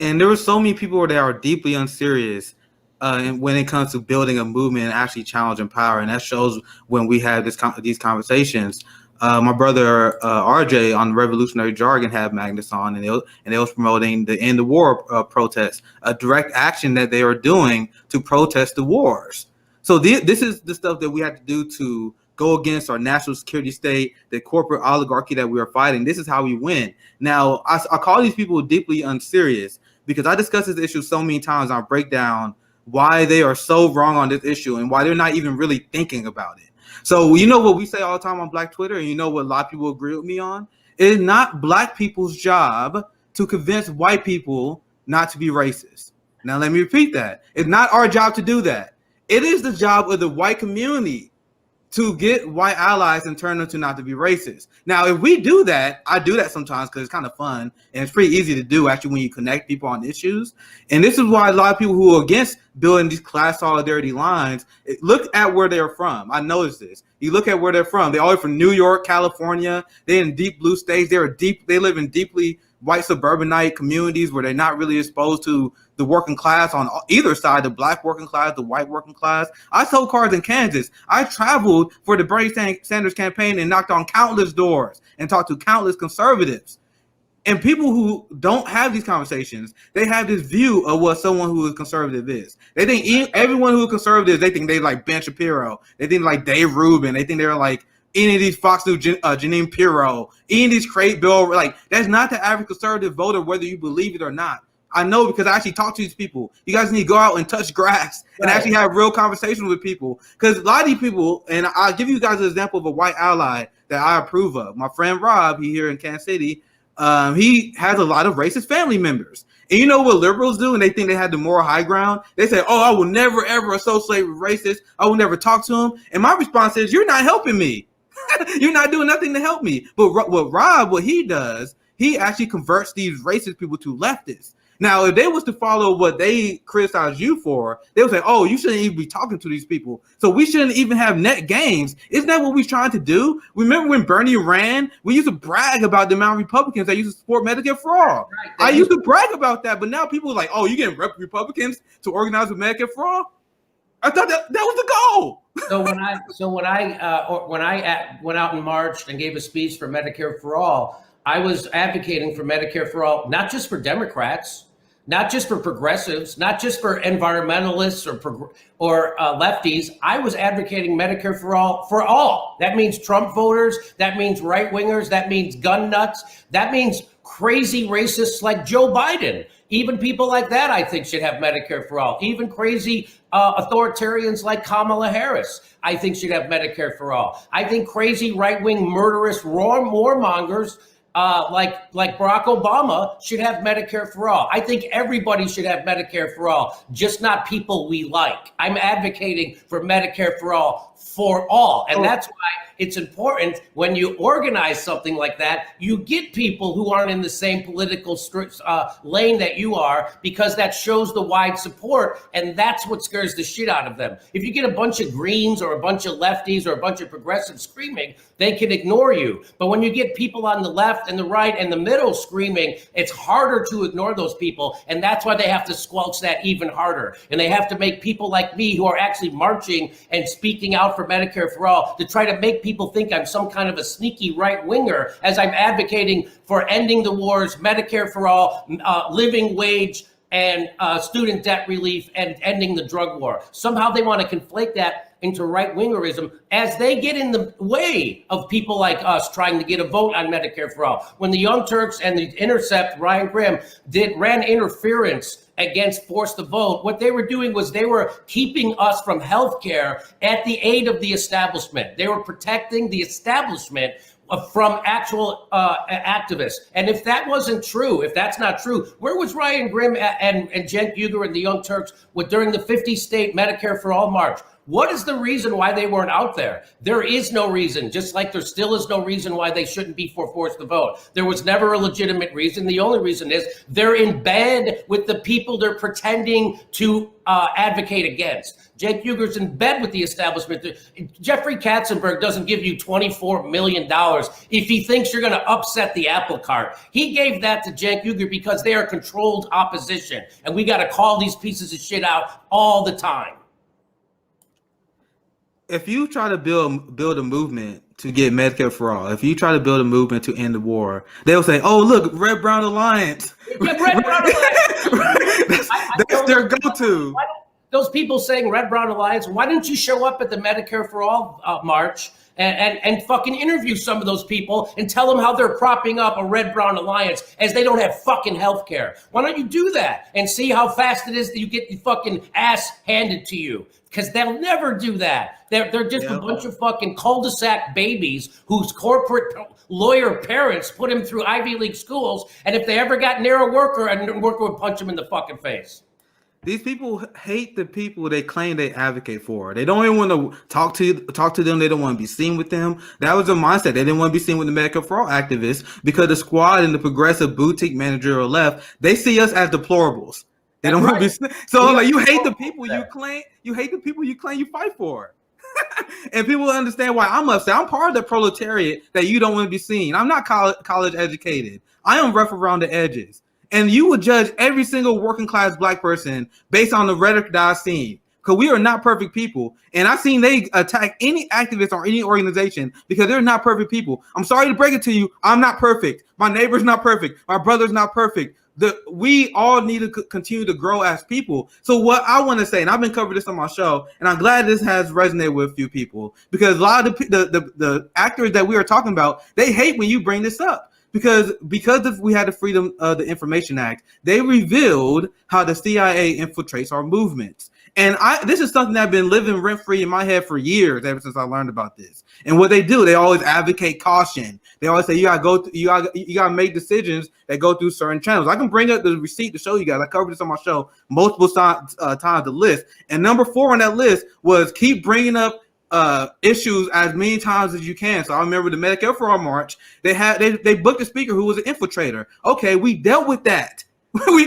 And there were so many people that are deeply unserious when it comes to building a movement and actually challenging power. And that shows when we have these conversations. My brother RJ on Revolutionary Jargon had Magnus on, and they was promoting the end the war protest, a direct action that they are doing to protest the wars. So this is the stuff that we have to do to go against our national security state, the corporate oligarchy that we are fighting. This is how we win. Now, I call these people deeply unserious because I discuss this issue so many times. I break down why they are so wrong on this issue and why they're not even really thinking about it. So you know what we say all the time on Black Twitter, and you know what a lot of people agree with me on? It is not Black people's job to convince white people not to be racist. Now let me repeat that. It's not our job to do that. It is the job of the white community to get white allies and turn them to not to be racist. Now, if we do that, I do that sometimes because it's kind of fun and it's pretty easy to do actually when you connect people on issues. And this is why a lot of people who are against building these class solidarity lines, look at where they're from. I noticed this. You look at where they're from. They're all from New York, California. They're in deep blue states. They live in deeply white suburbanite communities where they're not really exposed to the working class on either side, the Black working class, the white working class. I sold cars in Kansas. I traveled for the Bernie Sanders campaign and knocked on countless doors and talked to countless conservatives. And people who don't have these conversations, they have this view of what someone who is conservative is. They think everyone who is conservative, they think they like Ben Shapiro. They think like Dave Rubin. They think they're like any of these Fox News, Jeanine Pirro, any of these Craig Bill. Like, that's not the average conservative voter, whether you believe it or not. I know because I actually talk to these people. You guys need to go out and touch grass and actually have real conversations with people. Because a lot of these people, and I'll give you guys an example of a white ally that I approve of. My friend Rob, he here in Kansas City, he has a lot of racist family members. And you know what liberals do? And they think they have the moral high ground. They say, oh, I will never, ever associate with racists. I will never talk to them. And my response is, you're not helping me. You're not doing nothing to help me. But what he does, he actually converts these racist people to leftists. Now, if they was to follow what they criticize you for, they would say, oh, you shouldn't even be talking to these people. So we shouldn't even have net gains. Isn't that what we're trying to do? Remember when Bernie ran, we used to brag about the amount of Republicans that used to support Medicare for all. Right. I used to brag about that, but now people are like, oh, you getting Republicans to organize with Medicare for all? I thought that was the goal. So when I went out and marched and gave a speech for Medicare for all, I was advocating for Medicare for all, not just for Democrats, not just for progressives, not just for environmentalists or lefties. I was advocating Medicare for all. That means Trump voters. That means right wingers. That means gun nuts. That means crazy racists like Joe Biden. Even people like that, I think, should have Medicare for all. Even crazy authoritarians like Kamala Harris, I think, should have Medicare for all. I think crazy right-wing murderous warmongers like Barack Obama should have Medicare for all. I think everybody should have Medicare for all, just not people we like. I'm advocating for Medicare for all. And that's why it's important when you organize something like that, you get people who aren't in the same political lane that you are, because that shows the wide support, and that's what scares the shit out of them. If you get a bunch of Greens or a bunch of lefties or a bunch of progressives screaming, they can ignore you. But when you get people on the left and the right and the middle screaming, it's harder to ignore those people, and that's why they have to squelch that even harder. And they have to make people like me, who are actually marching and speaking out for Medicare for all, to try to make people think I'm some kind of a sneaky right winger, as I'm advocating for ending the wars, Medicare for all, living wage, and student debt relief, and ending the drug war. Somehow they want to conflate that into right-wingerism as they get in the way of people like us trying to get a vote on Medicare for all. When the Young Turks and the Intercept, Ryan Graham, ran interference against Force the Vote, what they were doing was they were keeping us from health care at the aid of the establishment. They were protecting the establishment from actual activists. And if that wasn't true, if that's not true, where was Ryan Grimm and Cenk Uygur and the Young Turks during the 50-state Medicare for All march? What is the reason why they weren't out there? There is no reason, just like there still is no reason why they shouldn't be for Force the Vote. There was never a legitimate reason. The only reason is they're in bed with the people they're pretending to advocate against. Cenk Uygur's in bed with the establishment. Jeffrey Katzenberg doesn't give you $24 million if he thinks you're going to upset the apple cart. He gave that to Cenk Uygur because they are controlled opposition, and we got to call these pieces of shit out all the time. If you try to build a movement to get Medicare for all, if you try to build a movement to end the war, they'll say, "Oh, look, Red Brown Alliance." Yeah, Red Brown Alliance. That's their go-to. Those people saying Red Brown Alliance, why didn't you show up at the Medicare for All march and fucking interview some of those people and tell them how they're propping up a Red Brown Alliance as they don't have fucking health care? Why don't you do that and see how fast it is that you get the fucking ass handed to you? Because they'll never do that. They're just a bunch of fucking cul-de-sac babies whose corporate lawyer parents put them through Ivy League schools, and if they ever got near a worker would punch them in the fucking face. These people hate the people they claim they advocate for. They don't even want to talk to them. They don't want to be seen with them. That was their mindset. They didn't want to be seen with the Medicare for All activists because the squad and the progressive boutique managerial left, they see us as deplorables. They don't want to be seen. So like, you hate the people you claim. You hate the people you claim you fight for. And people understand why I'm upset. I'm part of the proletariat that you don't want to be seen. I'm not college educated. I am rough around the edges. And you would judge every single working class black person based on the rhetoric that I've seen. Because we are not perfect people. And I've seen they attack any activist or any organization because they're not perfect people. I'm sorry to break it to you. I'm not perfect. My neighbor's not perfect. My brother's not perfect. We all need to continue to grow as people. So what I want to say, and I've been covering this on my show, and I'm glad this has resonated with a few people, because a lot of the actors that we are talking about, they hate when you bring this up. Because we had the Freedom of the Information Act, they revealed how the CIA infiltrates our movements. And this is something that's been living rent-free in my head for years, ever since I learned about this. And what they do, they always advocate caution. They always say you gotta make decisions that go through certain channels. I can bring up the receipt to show you guys. I covered this on my show multiple times, the list. And number 4 on that list was keep bringing up issues as many times as you can. So I remember the Medicare for All march. They booked a speaker who was an infiltrator. Okay, we dealt with that.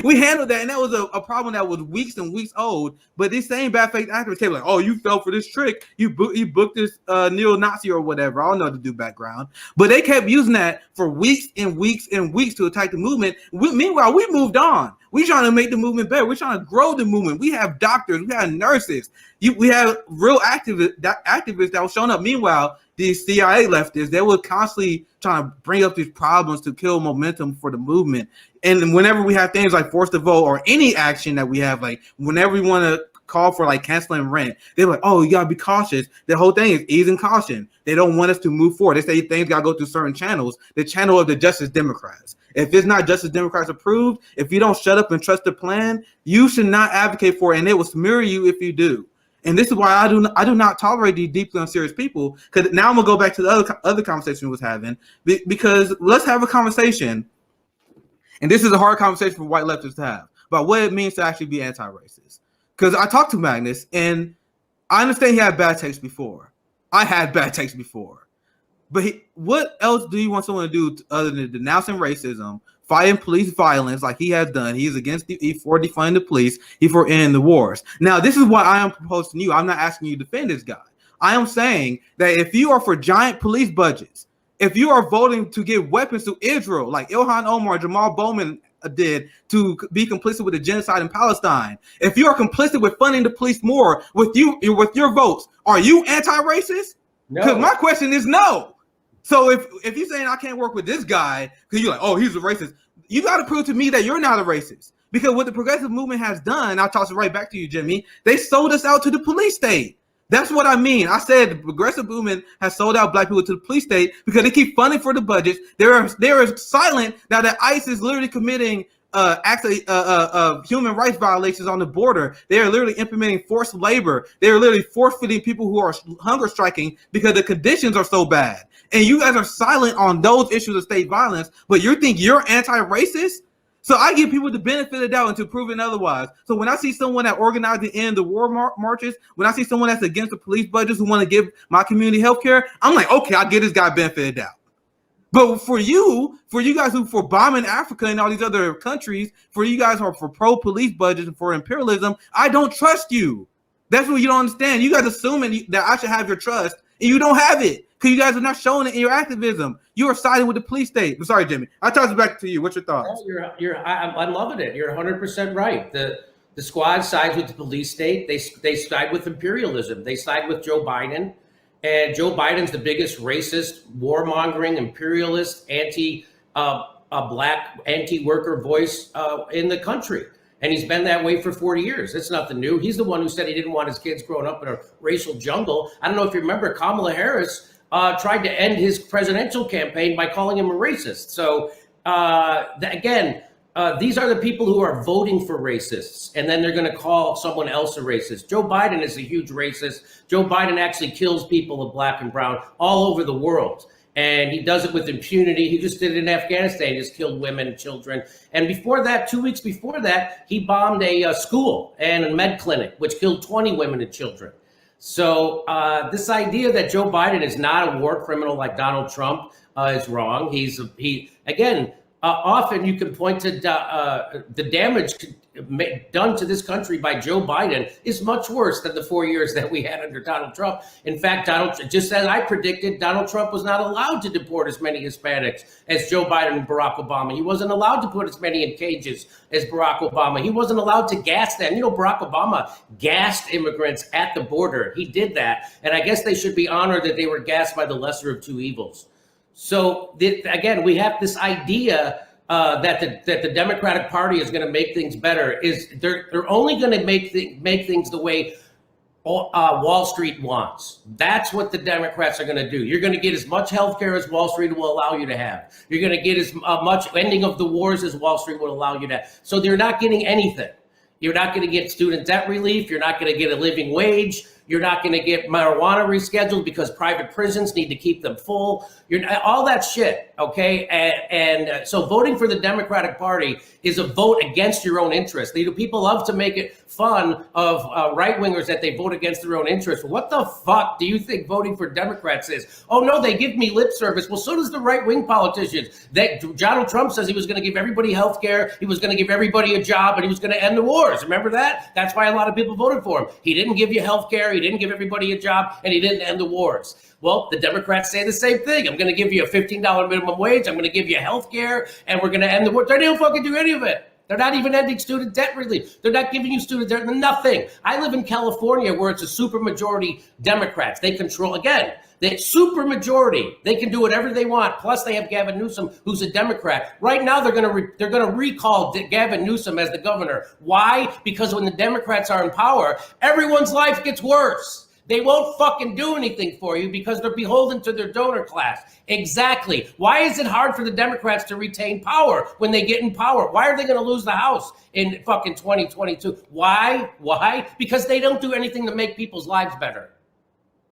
we handled that, and that was a problem that was weeks and weeks old. But these same bad faith activists came like, "Oh, you fell for this trick. You booked this neo-Nazi or whatever." I don't know the do background, but they kept using that for weeks and weeks and weeks to attack the movement. Meanwhile, we moved on. We're trying to make the movement better. We're trying to grow the movement. We have doctors. We have nurses. We have real activists that were showing up. Meanwhile, these CIA leftists, they were constantly trying to bring up these problems to kill momentum for the movement. And whenever we have things like force to vote or any action that we have, like whenever we want to call for like canceling rent, they're like, "Oh, you gotta be cautious." The whole thing is easing caution. They don't want us to move forward. They say things gotta go through certain channels. The channel of the Justice Democrats. If it's not Justice Democrats approved, if you don't shut up and trust the plan, you should not advocate for it, and it will smear you if you do. And this is why I do not tolerate these deeply unserious people. Because now I'm gonna go back to the other conversation we was having. Because let's have a conversation, and this is a hard conversation for white leftists to have, about what it means to actually be anti-racist. Because I talked to Magnus, and I understand he had bad takes before. I had bad takes before. But what else do you want someone to do other than denouncing racism, fighting police violence like he has done? He's against for defunding the police. He's for ending the wars. Now, this is what I am proposing to you. I'm not asking you to defend this guy. I am saying that if you are for giant police budgets, if you are voting to give weapons to Israel, like Ilhan Omar, Jamal Bowman did to be complicit with the genocide in Palestine, if you are complicit with funding the police more with your votes, are you anti-racist? Because my question is no. So if you're saying I can't work with this guy because you're like, "Oh, he's a racist," you got to prove to me that you're not a racist. Because what the progressive movement has done, I'll toss it right back to you, Jimmy, they sold us out to the police state. That's what I mean. I said the progressive movement has sold out black people to the police state because they keep funding for the budgets. They're silent now that ICE is literally committing human rights violations on the border. They are literally implementing forced labor. They are literally forfeiting people who are hunger striking because the conditions are so bad. And you guys are silent on those issues of state violence, but you think you're anti-racist? So I give people the benefit of the doubt until proven otherwise. So when I see someone that organized the end of the war marches, when I see someone that's against the police budgets who want to give my community health care, I'm like, okay, I'll give this guy benefit of the doubt. But for you guys who for bombing Africa and all these other countries, for you guys who are for pro-police budgets and for imperialism, I don't trust you. That's what you don't understand. You guys assuming that I should have your trust, and you don't have it because you guys are not showing it in your activism. You are siding with the police state. I'm sorry, Jimmy. I toss it back to you. What's your thoughts? I'm loving it. You're 100% right. The squad sides with the police state. They side with imperialism. They side with Joe Biden, and Joe Biden's the biggest racist, warmongering, imperialist, black, anti-worker voice in the country. And he's been that way for 40 years. It's nothing new. He's the one who said he didn't want his kids growing up in a racial jungle. I don't know if you remember, Kamala Harris tried to end his presidential campaign by calling him a racist. So again, these are the people who are voting for racists, and then they're going to call someone else a racist. Joe Biden is a huge racist. Joe Biden actually kills people of black and brown all over the world. And he does it with impunity. He just did it in Afghanistan. He just killed women and children. And before that, 2 weeks before that, he bombed a school and a med clinic, which killed 20 women and children. So this idea that Joe Biden is not a war criminal like Donald Trump is wrong. Often you can point to the damage done to this country by Joe Biden is much worse than the 4 years that we had under Donald Trump. In fact, just as I predicted, Donald Trump was not allowed to deport as many Hispanics as Joe Biden and Barack Obama. He wasn't allowed to put as many in cages as Barack Obama. He wasn't allowed to gas them. You know, Barack Obama gassed immigrants at the border. He did that. And I guess they should be honored that they were gassed by the lesser of two evils. So again, we have this idea that the Democratic Party is going to make things better. They're only going to make things the way Wall Street wants. That's what the Democrats are going to do. You're going to get as much health care as Wall Street will allow you to have. You're going to get as much ending of the wars as Wall Street will allow you to have. So they're not getting anything. You're not going to get student debt relief. You're not going to get a living wage. You're not going to get marijuana rescheduled because private prisons need to keep them full. All that shit, okay? And so voting for the Democratic Party is a vote against your own interests. People love to make it fun of right-wingers that they vote against their own interests. What the fuck do you think voting for Democrats is? Oh, no, they give me lip service. Well, so does the right-wing politicians. Donald Trump says he was going to give everybody health care, he was going to give everybody a job, and he was going to end the wars. Remember that? That's why a lot of people voted for him. He didn't give you health care, he didn't give everybody a job, and he didn't end the wars. Well, the Democrats say the same thing. I'm going to give you a $15 minimum wage. I'm going to give you health care, and we're going to end the war. They don't fucking do any of it. They're not even ending student debt relief. They're not giving you student debt, nothing. I live in California where it's a supermajority Democrats. They control, again, the supermajority. They can do whatever they want. Plus, they have Gavin Newsom, who's a Democrat. Right now, they're going to recall Gavin Newsom as the governor. Why? Because when the Democrats are in power, everyone's life gets worse. They won't fucking do anything for you because they're beholden to their donor class. Exactly. Why is it hard for the Democrats to retain power when they get in power? Why are they going to lose the House in fucking 2022? Why? Because they don't do anything to make people's lives better.